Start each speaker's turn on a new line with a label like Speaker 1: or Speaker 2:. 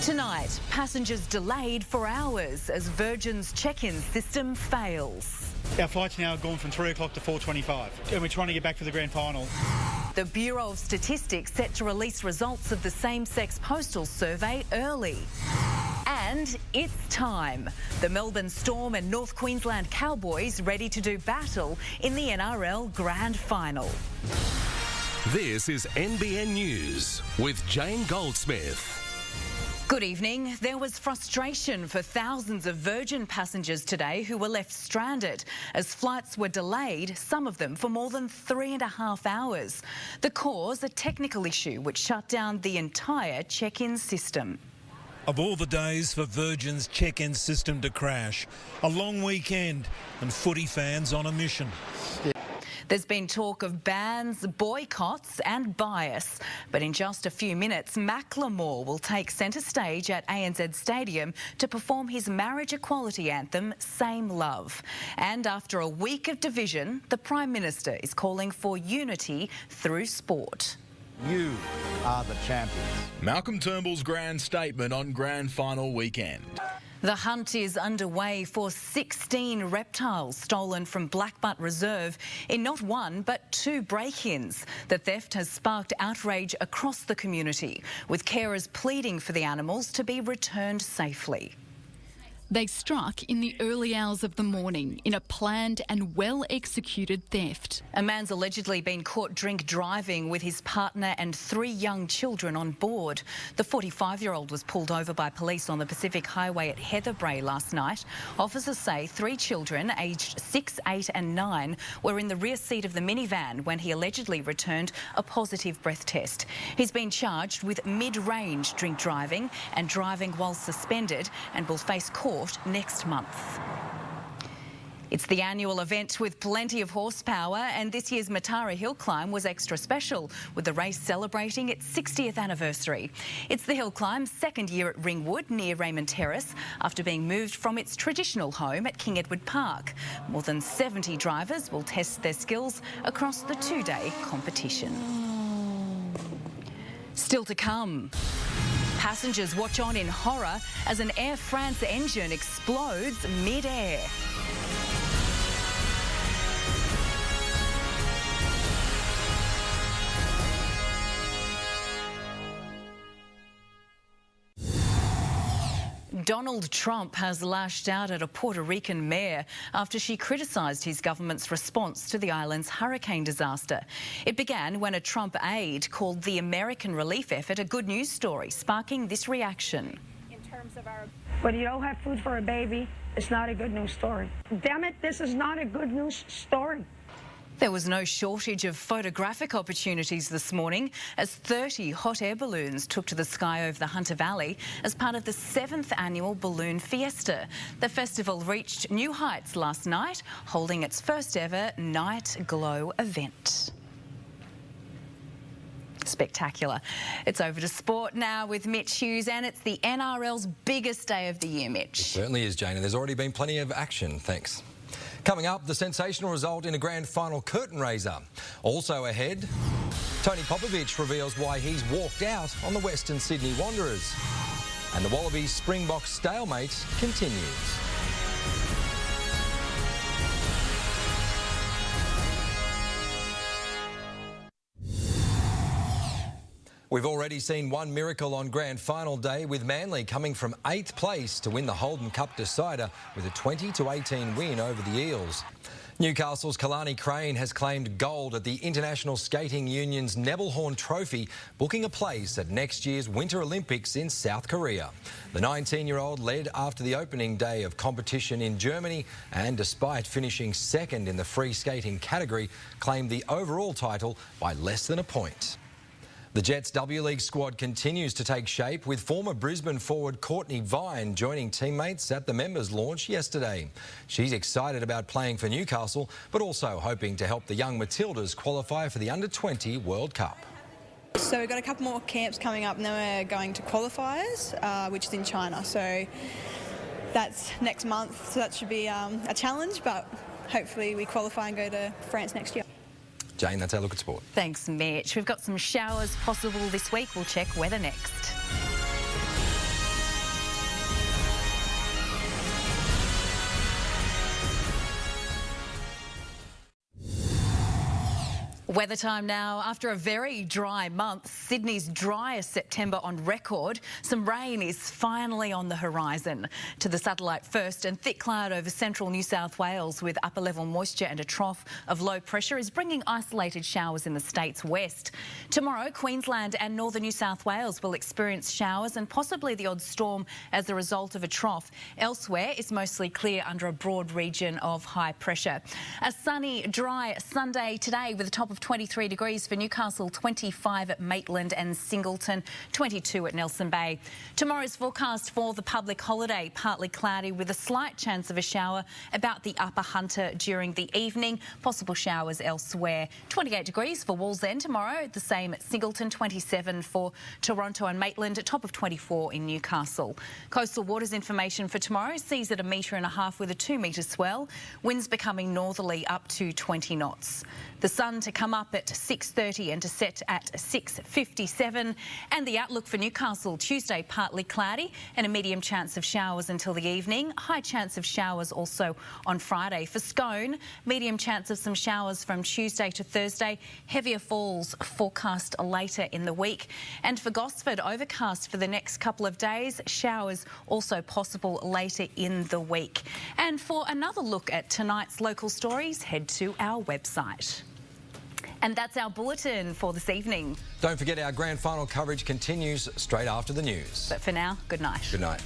Speaker 1: Tonight, passengers delayed for hours as Virgin's check-in system fails.
Speaker 2: Our flight's now gone from 3 o'clock to 4:25 and we're trying to get back for the grand final.
Speaker 1: The Bureau of Statistics set to release results of the same-sex postal survey early. And it's time. The Melbourne Storm and North Queensland Cowboys ready to do battle in the NRL Grand Final.
Speaker 3: This is NBN News with Jane Goldsmith.
Speaker 1: Good evening. There was frustration for thousands of Virgin passengers today who were left stranded as flights were delayed, some of them for more than 3.5 hours. The cause, a technical issue which shut down the entire check-in system.
Speaker 4: Of all the days for Virgin's check-in system to crash, a long weekend and footy fans on a mission.
Speaker 1: There's been talk of bans, boycotts and bias. But in just a few minutes, Macklemore will take centre stage at ANZ Stadium to perform his marriage equality anthem, Same Love. And after a week of division, the Prime Minister is calling for unity through sport.
Speaker 5: You are the champions.
Speaker 6: Malcolm Turnbull's grand statement on grand final weekend.
Speaker 1: The hunt is underway for 16 reptiles stolen from Blackbutt Reserve in not one but 2 break-ins. The theft has sparked outrage across the community, with carers pleading for the animals to be returned safely.
Speaker 7: They struck in the early hours of the morning in a planned and well-executed theft.
Speaker 1: A man's allegedly been caught drink driving with his partner and 3 young children on board. The 45-year-old was pulled over by police on the Pacific Highway at Heatherbrae last night. Officers say 3 children, aged 6, 8 and 9, were in the rear seat of the minivan when he allegedly returned a positive breath test. He's been charged with mid-range drink driving and driving while suspended and will face court next month. It's the annual event with plenty of horsepower, and this year's Mataura hill climb was extra special, with the race celebrating its 60th anniversary. It's the hill climb's 2nd year at Ringwood near Raymond Terrace after being moved from its traditional home at King Edward Park. More than 70 drivers will test their skills across the 2-day competition. Still to come. Passengers watch on in horror as an Air France engine explodes mid-air. Donald Trump has lashed out at a Puerto Rican mayor after she criticised his government's response to the island's hurricane disaster. It began when a Trump aide called the American relief effort a good news story, sparking this reaction.
Speaker 8: When you don't have food for a baby, it's not a good news story. Damn it, this is not a good news story.
Speaker 1: There was no shortage of photographic opportunities this morning as 30 hot air balloons took to the sky over the Hunter Valley as part of the 7th annual Balloon Fiesta. The festival reached new heights last night, holding its first ever Night Glow event. Spectacular. It's over to sport now with Mitch Hughes, and it's the NRL's biggest day of the year, Mitch.
Speaker 9: It certainly is, Jane, and there's already been plenty of action. Thanks. Coming up, the sensational result in a grand final curtain raiser. Also ahead, Tony Popovich reveals why he's walked out on the Western Sydney Wanderers. And the Wallabies Springbok stalemate continues. We've already seen one miracle on grand final day, with Manly coming from 8th place to win the Holden Cup decider with a 20-18 win over the Eels. Newcastle's Kalani Crane has claimed gold at the International Skating Union's Nebelhorn Trophy, booking a place at next year's Winter Olympics in South Korea. The 19-year-old led after the opening day of competition in Germany and, despite finishing 2nd in the free skating category, claimed the overall title by less than a point. The Jets W-League squad continues to take shape, with former Brisbane forward Courtney Vine joining teammates at the members' launch yesterday. She's excited about playing for Newcastle, but also hoping to help the young Matildas qualify for the Under-20 World Cup.
Speaker 10: So we've got a couple more camps coming up, and then we're going to qualifiers, which is in China. So that's next month, so that should be a challenge, but hopefully we qualify and go to France next year.
Speaker 9: Jane, that's our look at sport.
Speaker 1: Thanks, Mitch. We've got some showers possible this week. We'll check weather next. Weather time now. After a very dry month, Sydney's driest September on record, some rain is finally on the horizon. To the satellite first, and thick cloud over central New South Wales with upper level moisture and a trough of low pressure is bringing isolated showers in the state's west. Tomorrow, Queensland and northern New South Wales will experience showers and possibly the odd storm as a result of a trough. Elsewhere, it's mostly clear under a broad region of high pressure. A sunny, dry Sunday today with a top of 23 degrees for Newcastle, 25 at Maitland and Singleton, 22 at Nelson Bay. Tomorrow's forecast for the public holiday, partly cloudy with a slight chance of a shower about the Upper Hunter during the evening. Possible showers elsewhere. 28 degrees for Wallsend tomorrow, the same at Singleton, 27 for Toronto and Maitland, a top of 24 in Newcastle. Coastal waters information for tomorrow sees at 1.5 metres with a 2 metre swell. Winds becoming northerly up to 20 knots. The sun to come up at 6:30 and to set at 6:57. And the outlook for Newcastle, Tuesday partly cloudy and a medium chance of showers until the evening. High chance of showers also on Friday. For Scone, medium chance of some showers from Tuesday to Thursday. Heavier falls forecast later in the week. And for Gosford, overcast for the next couple of days. Showers also possible later in the week. And for another look at tonight's local stories, head to our website. And that's our bulletin for this evening.
Speaker 9: Don't forget our grand final coverage continues straight after the news.
Speaker 1: But for now, good night.
Speaker 9: Good night.